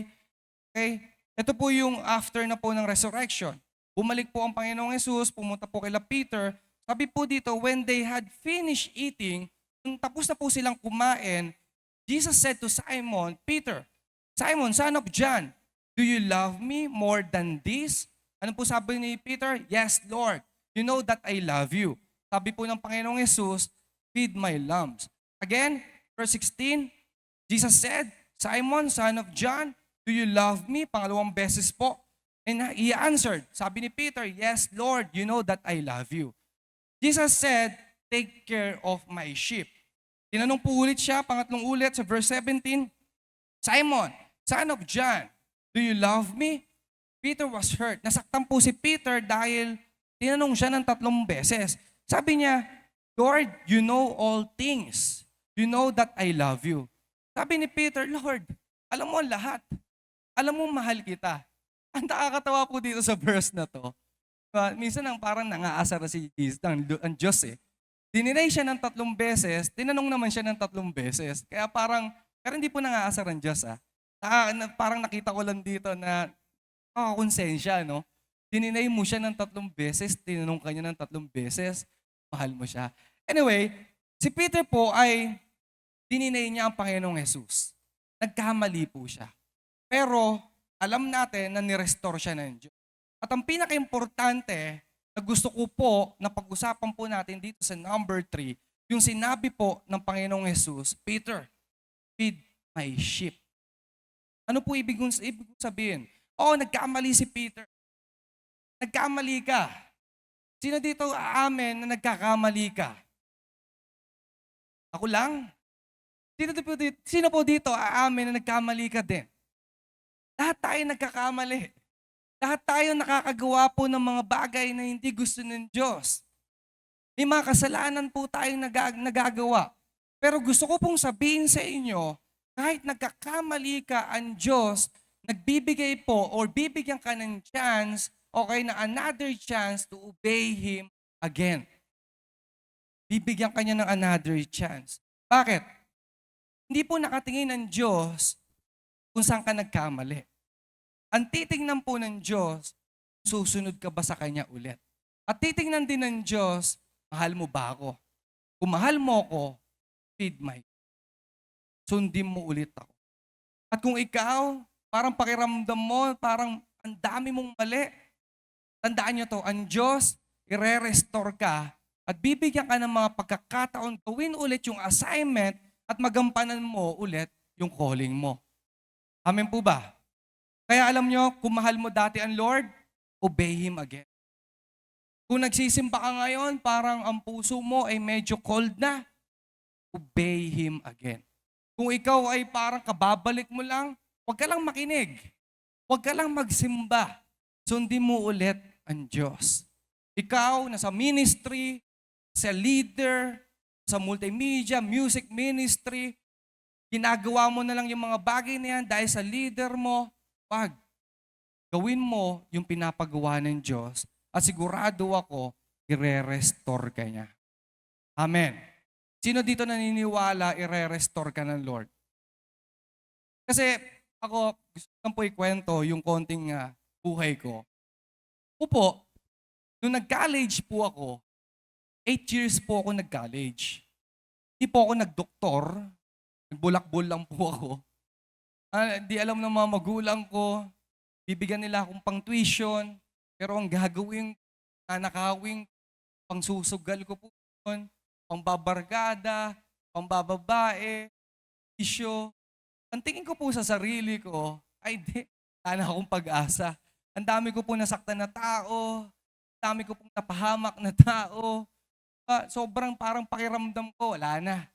Okay? Ito po yung after na po ng resurrection. Bumalik po ang Panginoong Jesus, pumunta po kay Peter. Sabi po dito, when they had finished eating, nung tapos na po silang kumain, Jesus said to Simon, Peter, Simon, son of John, do you love me more than this? Ano po sabi ni Peter? Yes, Lord. You know that I love you. Sabi po ng Panginoong Jesus, feed my lambs. Again, verse 16, Jesus said, Simon, son of John, do you love me? Pangalawang beses po. And he answered, sabi ni Peter, yes, Lord, you know that I love you. Jesus said, take care of my sheep. Tinanong po ulit siya, pangatlong ulit sa verse 17, Simon, son of John, do you love me? Peter was hurt. Nasaktan po si Peter dahil tinanong siya ng 3 beses. Sabi niya, Lord, you know all things. You know that I love you. Sabi ni Peter, Lord, alam mo lahat. Alam mo mahal kita. Ang nakakatawa po dito sa verse na to. Minsan parang nangaasar si Jesus, ang Diyos eh. Dininay siya ng 3 beses, tinanong naman siya ng 3 beses. Kaya pero hindi po nangaasar ang Diyos parang nakita ko lang dito na konsensya, no? Dininay mo siya ng 3 beses, tinanong ka niya ng 3 beses, mahal mo siya. Anyway, si Peter po ay dininay niya ang Panginoong Jesus. Nagkamali po siya. Pero alam natin na nirestore siya ng Diyos. At ang pinaka-importante na gusto ko po na pag-usapan po natin dito sa number 3, yung sinabi po ng Panginoong Jesus, Peter, feed my sheep. Ano po ibig sabihin? Nagkamali si Peter. Nagkamali ka. Sino dito aamin na nagkakamali ka? Ako lang? Sino po dito aamin na nagkamali ka din? Lahat tayo nagkakamali. Lahat tayo nakakagawa po ng mga bagay na hindi gusto ng Diyos. May mga kasalanan po tayong nagagawa. Pero gusto ko pong sabihin sa inyo, kahit nagkakamali ka, ang Diyos nagbibigay po or bibigyan ka ng chance, okay, na another chance to obey Him again. Bibigyan ka niya ng another chance. Bakit? Hindi po nakatingin ng Diyos kung saan ka nagkamali. Ang titingnan po ng Diyos, susunod ka ba sa Kanya ulit? At titingnan din ng Diyos, mahal mo ba ako? Kung mahal mo ako, feed my. Sundin mo ulit ako. At kung ikaw, parang pakiramdam mo, parang ang dami mong mali. Tandaan nyo to, ang Diyos, ire-restore ka at bibigyan ka ng mga pagkakataon, gawin ulit yung assignment at magampanan mo ulit yung calling mo. Amen po ba? Kaya alam nyo, kung mahal mo dati ang Lord, obey Him again. Kung nagsisimba ka ngayon, parang ang puso mo ay medyo cold na, obey Him again. Kung ikaw ay parang kababalik mo lang, huwag ka lang makinig. Huwag ka lang magsimba. Sundin mo ulit ang Diyos. Ikaw, nasa ministry, sa leader, sa multimedia, music ministry, ginagawa mo na lang yung mga bagay na yan dahil sa leader mo. Wag. Gawin mo yung pinapagawa ng Diyos at sigurado ako, ire-restore ka niya. Amen. Sino dito naniniwala, ire-restore ka ng Lord? Kasi ako, gusto ko lang po ikwento yung konting buhay ko. Upo, nung nag-college po ako, 8 years po ako nag-college. Hindi po ako nag-doktor, nagbulakbol lang po ako. Di alam ng mga magulang ko, bibigyan nila akong pang tuition, pero ang gagawin, nakawing, pang susugal ko po yun, pang babargada, pang bababae, isyo. Ang tingin ko po sa sarili ko, ay di, wala na akong pag-asa. Ang dami ko po nasaktan na tao, ang dami ko pong napahamak na tao. Sobrang parang pakiramdam ko, wala na.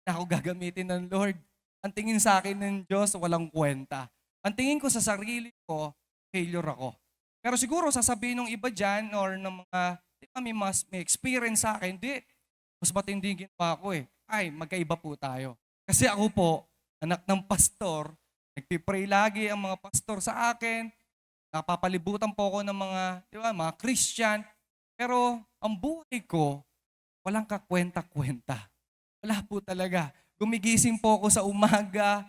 Na ako gagamitin ng Lord. Ang tingin sa akin ng Diyos, walang kwenta. Ang tingin ko sa sarili ko, failure ako. Pero siguro sasabihin ng iba dyan or ng mga, di ba may experience sa akin, di, mas matindi ginawa ko eh. Ay, magkaiba po tayo. Kasi ako po, anak ng pastor, nagpipray lagi ang mga pastor sa akin, napapalibutan po ako ng mga, di ba, mga Christian. Pero ang buhay ko, walang kakwenta-kwenta. Wala po talaga. Gumigising po ako sa umaga,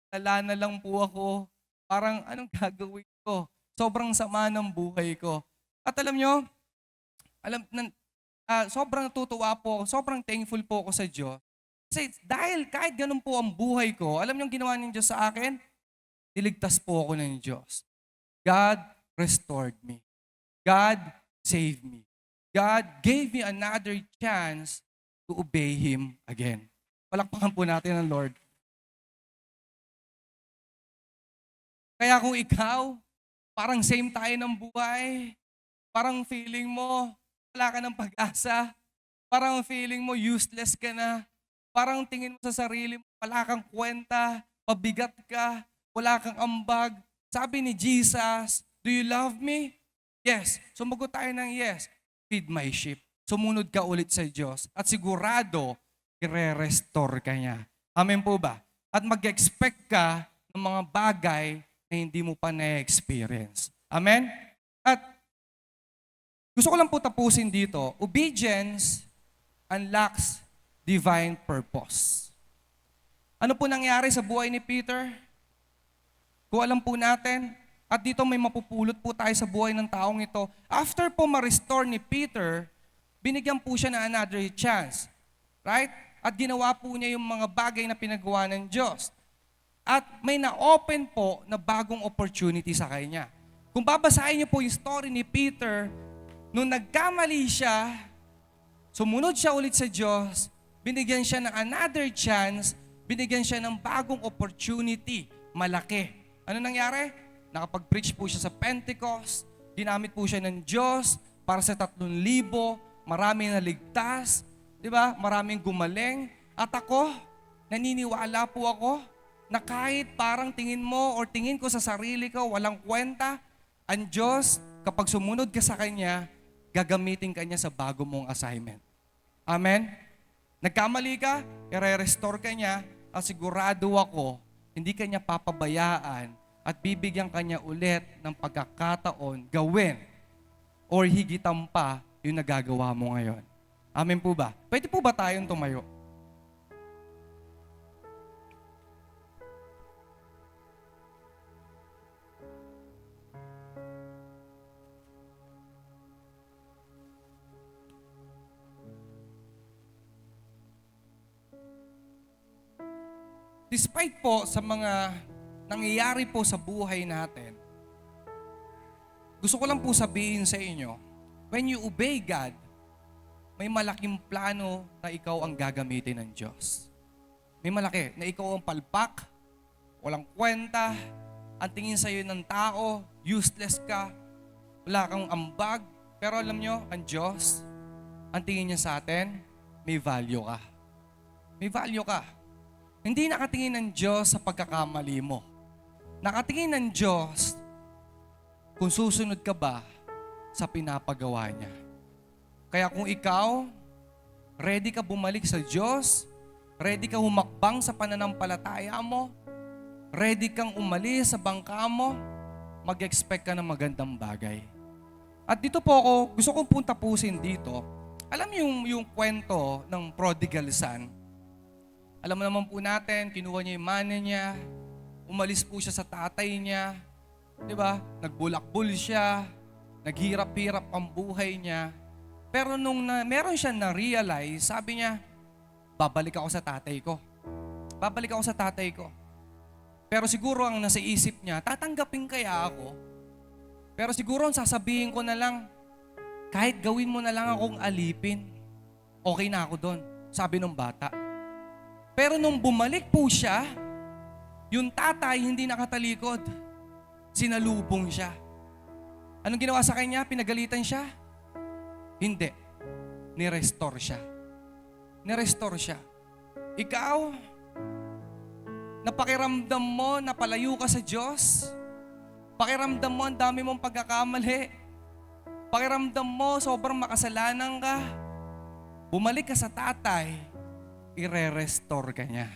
tala na lang po ako. Parang anong gagawin ko? Sobrang sama ng buhay ko. At alam nyo, sobrang natutuwa po, sobrang thankful po ako sa Diyos. Kasi dahil kahit ganun po ang buhay ko, alam nyo ang ginawa ng Diyos sa akin? Niligtas po ako ng Diyos. God restored me. God saved me. God gave me another chance to obey Him again. Palakpakan po natin ang Lord. Kaya kung ikaw, parang same tayo ng buhay, parang feeling mo, wala ka ng pag-asa, parang feeling mo useless ka na, parang tingin mo sa sarili mo, wala kang kwenta, pabigat ka, wala kang ambag. Sabi ni Jesus, do you love me? Yes. Sumagot tayo ng yes. Feed my sheep. Sumunod ka ulit sa Diyos at sigurado, i-restore ka niya. Amen po ba? At mag-expect ka ng mga bagay na hindi mo pa na-experience. Amen? At gusto ko lang po tapusin dito, obedience unlocks divine purpose. Ano po nangyari sa buhay ni Peter? Kung alam po natin, at dito may mapupulot po tayo sa buhay ng taong ito. After po ma-restore ni Peter, binigyan po siya ng another chance. Right? At ginawa po niya yung mga bagay na pinagawa ng Diyos. At may na-open po na bagong opportunity sa kanya. Kung babasahin niyo po yung story ni Peter, nung nagkamali siya, sumunod siya ulit sa Diyos, binigyan siya ng another chance, binigyan siya ng bagong opportunity, malaki. Ano nangyari? Nakapag-preach po siya sa Pentecost, ginamit po siya ng Diyos para sa 3,000, maraming naligtas, di ba? Maraming gumaling. At ako, naniniwala po ako na kahit parang tingin mo or tingin ko sa sarili ko, walang kwenta, ang Diyos, kapag sumunod ka sa Kanya, gagamitin ka niya sa bago mong assignment. Amen? Nagkamali ka, i-restore ka niya, at sigurado ako, hindi ka niya papabayaan at bibigyan ka niya ulit ng pagkakataon gawin or higitan pa yung nagagawa mo ngayon. Amen po ba? Pwede po ba tayong tumayo? Despite po sa mga nangyayari po sa buhay natin, gusto ko lang po sabihin sa inyo, when you obey God, may malaking plano na ikaw ang gagamitin ng Diyos. May malaki na ikaw ang palpak, walang kwenta, ang tingin sa'yo ng tao, useless ka, wala kang ambag, pero alam nyo, ang Diyos, ang tingin niya sa atin, may value ka. May value ka. Hindi nakatingin ng Diyos sa pagkakamali mo. Nakatingin ng Diyos kung susunod ka ba sa pinapagawa niya. Kaya kung ikaw, ready ka bumalik sa Diyos, ready ka humakbang sa pananampalataya mo, ready kang umalis sa bangka mo, mag-expect ka ng magandang bagay. At dito po ako, gusto kong puntapusin dito. Alam mo yung kwento ng prodigal son? Alam mo naman po natin, kinuha niya yung money niya, umalis po siya sa tatay niya, di ba? Nagbulakbul siya, naghirap-hirap ang buhay niya. Pero nung meron siya na-realize, sabi niya, babalik ako sa tatay ko. Babalik ako sa tatay ko. Pero siguro ang nasa isip niya, tatanggapin kaya ako? Pero siguro ang sasabihin ko na lang, kahit gawin mo na lang akong alipin, okay na ako doon, sabi ng bata. Pero nung bumalik po siya, yung tatay hindi nakatalikod. Sinalubong siya. Anong ginawa sa kanya? Pinagalitan siya? Hindi. Ni-restore siya. Ni-restore siya. Ikaw, napakiramdam mo na palayo ka sa Diyos? Pakiramdam mo ang dami mong pagkakamali? Pakiramdam mo sobrang makasalanan ka? Bumalik ka sa tatay, ire-restore ka niya.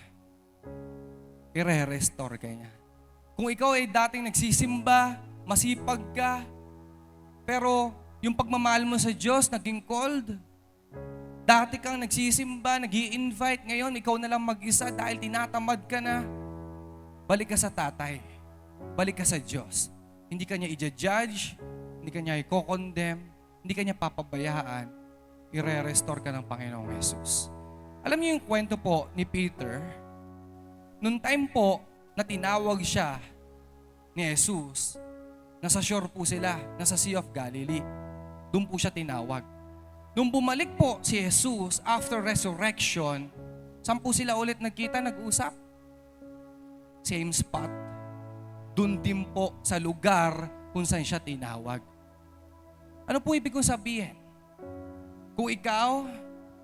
Ire-restore ka niya. Kung ikaw ay dating nagsisimba, masipag ka, pero yung pagmamahal mo sa Diyos naging cold. Dati kang nagsisimba, nag-i-invite, ngayon ikaw na lang mag-isa dahil tinatamad ka na. Balik ka sa tatay. Balik ka sa Diyos. Hindi ka niya i-judge, hindi ka niya i-condemn, hindi ka niya papabayaan. Ire-restore ka ng Panginoong Jesus. Alam niyo yung kwento po ni Peter, noong time po na tinawag siya ni Jesus, nasa shore po sila, nasa Sea of Galilee. Doon po siya tinawag. Nung bumalik po si Jesus after resurrection, saan po sila ulit nagkita, nag-usap? Same spot. Doon din po sa lugar kung saan siya tinawag. Ano po ibig kong sabihin? Kung ikaw,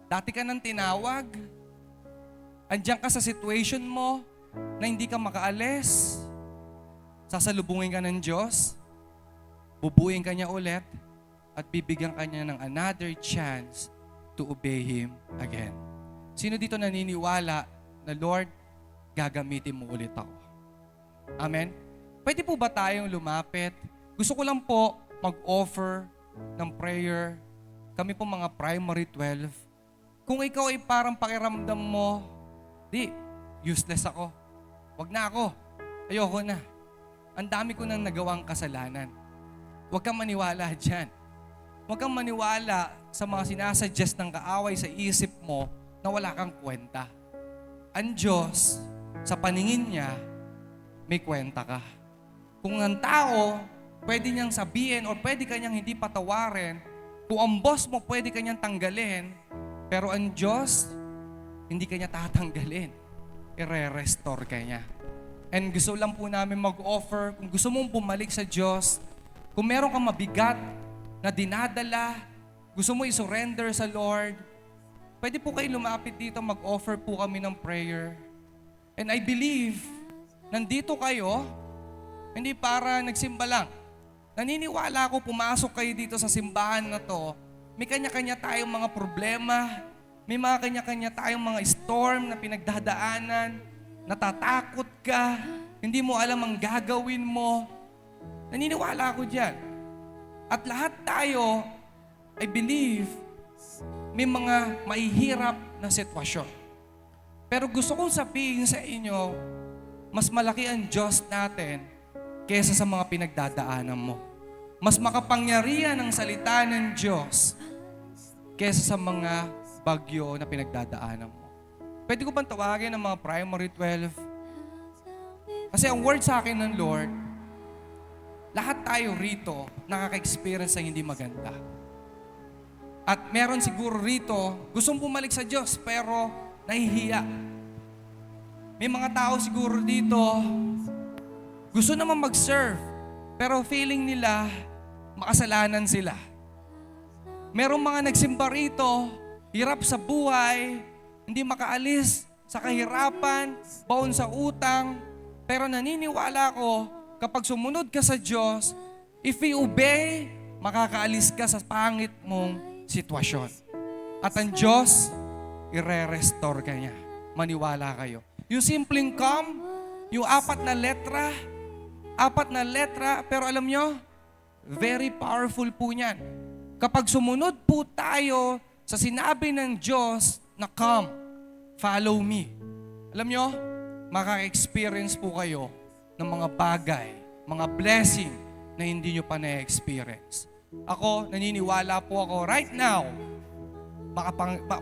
dati ka nang tinawag, andiyan ka sa situation mo na hindi ka makaalis, sasalubungin ka ng Diyos, bubuin ka niya ulit, at bibigyan ka niya ng another chance to obey Him again. Sino dito naniniwala na, Lord, gagamitin mo ulit ako? Amen? Pwede po ba tayong lumapit? Gusto ko lang po mag-offer ng prayer. Kami po mga primary 12. Kung ikaw ay parang pakiramdam mo, useless ako. Wag na ako. Ayoko na. Ang dami ko nang nagawang kasalanan. Huwag kang maniwala dyan. Huwag kang maniwala sa mga sinasuggest ng kaaway sa isip mo na wala kang kwenta. Ang Diyos, sa paningin niya, may kwenta ka. Kung ang tao, pwede niyang sabihin o pwede kanyang hindi patawarin, kung ang boss mo pwede kanyang tanggalin, pero ang Diyos, hindi kanya tatanggalin. I-restore kanya. And gusto lang po namin mag-offer, kung gusto mong bumalik sa Diyos, kung meron kang mabigat na dinadala, gusto mo i-surrender sa Lord, pwede po kayo lumapit dito, mag-offer po kami ng prayer. And I believe, nandito kayo, hindi para nagsimba lang. Naniniwala ako, pumasok kayo dito sa simbahan na to, may kanya-kanya tayong mga problema, may mga kanya-kanya tayong mga storm na pinagdadaanan, natatakot ka, hindi mo alam ang gagawin mo. Naniniwala ako dyan. At lahat tayo, I believe, may mga mahihirap na sitwasyon. Pero gusto kong sabihin sa inyo, mas malaki ang Diyos natin kaysa sa mga pinagdadaanan mo. Mas makapangyarihan ang salita ng Diyos kaysa sa mga bagyo na pinagdadaanan mo. Pwede ko bang tawagin ang mga primary 12? Kasi ang word sa akin ng Lord, lahat tayo rito nakaka-experience ng hindi maganda. At meron siguro rito, gustong bumalik sa Diyos pero nahihiya. May mga tao siguro dito, gusto naman mag-serve, pero feeling nila, makasalanan sila. Merong mga nagsimba rito, hirap sa buhay, hindi makaalis sa kahirapan, baon sa utang, pero naniniwala ko, kapag sumunod ka sa Diyos, if we obey, makakaalis ka sa pangit mong sitwasyon. At ang Diyos, ire-restore ka niya. Maniwala kayo. Yung simpleng come, yung apat na letra, pero alam nyo, very powerful po niyan. Kapag sumunod po tayo sa sinabi ng Diyos na come, follow me. Alam nyo, maka-experience po kayo ng mga bagay, mga blessing na hindi nyo pa na-experience. Ako, naniniwala po ako right now,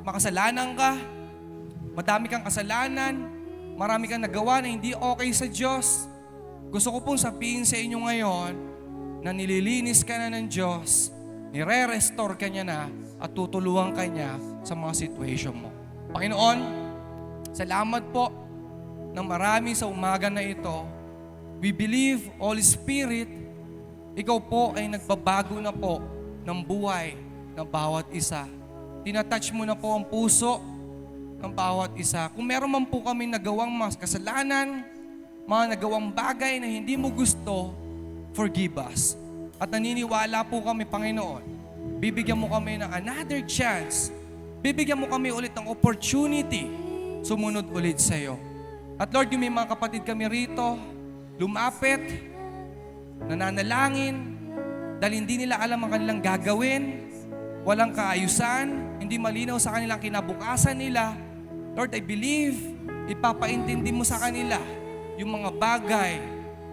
makasalanan ka, madami kang kasalanan, marami kang nagawa na hindi okay sa Diyos. Gusto ko pong sabihin sa inyo ngayon na nililinis ka na ng Diyos, nire-restore ka niya na at tutulungan ka niya sa mga situation mo. Panginoon, salamat po ng marami sa umaga na ito. We believe, Holy Spirit, ikaw po ay nagbabago na po ng buhay ng bawat isa. Tinatouch mo na po ang puso ng bawat isa. Kung meron man po kami nagawang mga kasalanan, mga nagawang bagay na hindi mo gusto, forgive us. At naniniwala po kami, Panginoon, bibigyan mo kami ng another chance. Bibigyan mo kami ulit ng opportunity sumunod ulit sa iyo. At Lord, yung may mga kapatid kami rito, lumapit, nananalangin, dahil hindi nila alam ang kanilang gagawin, walang kaayusan, hindi malinaw sa kanilang kinabukasan nila. Lord, I believe, ipapaintindi mo sa kanila yung mga bagay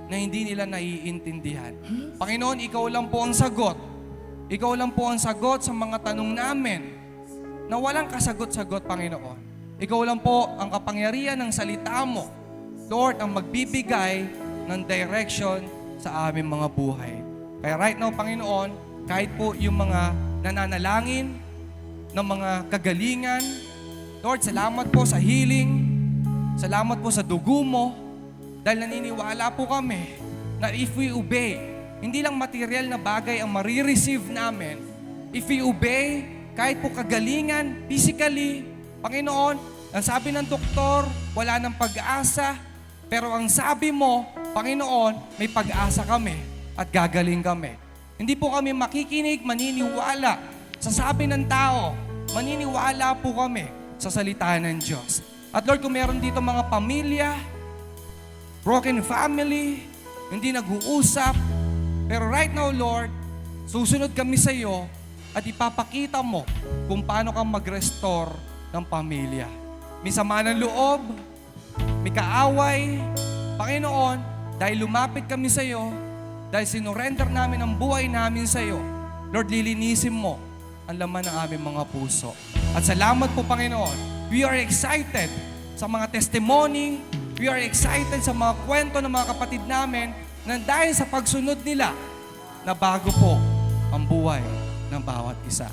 na hindi nila naiintindihan. Panginoon, ikaw lang po ang sagot. Ikaw lang po ang sagot sa mga tanong namin na walang kasagot-sagot, Panginoon. Ikaw lang po ang kapangyarihan ng salita mo. Lord, ang magbibigay ng direction sa aming mga buhay. Kaya right now, Panginoon, kahit po yung mga nananalangin ng mga kagalingan, Lord, salamat po sa healing. Salamat po sa dugo mo. Dahil naniniwala po kami na if we obey, hindi lang material na bagay ang marireceive namin. If we obey, kahit po kagalingan, physically, Panginoon, ang sabi ng doktor, wala ng pag-asa. Pero ang sabi mo, Panginoon, may pag-asa kami at gagaling kami. Hindi po kami makikinig, maniniwala sa sabi ng tao. Maniniwala po kami sa salita ng Diyos. At Lord, kung meron dito mga pamilya, broken family, hindi nag-uusap, pero right now, Lord, susunod kami sa iyo at ipapakita mo kung paano ka mag-restore ng pamilya. May sama ng loob, may kaaway, Panginoon, dahil lumapit kami sa iyo, dahil sinurrender namin ang buhay namin sa iyo, Lord, lilinisin mo ang laman ng aming mga puso. At salamat po, Panginoon. We are excited sa mga testimony. We are excited sa mga kwento ng mga kapatid namin na dahil sa pagsunod nila, na bago po ang buhay ng bawat isa.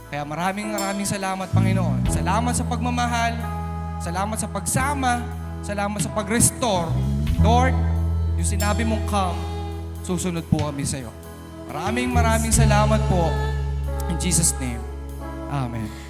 Kaya maraming salamat, Panginoon. Salamat sa pagmamahal. Salamat sa pagsama. Salamat sa pag-restore. Lord, yung sinabi mong come, susunod po kami sa iyo. Maraming salamat po. In Jesus' name, Amen.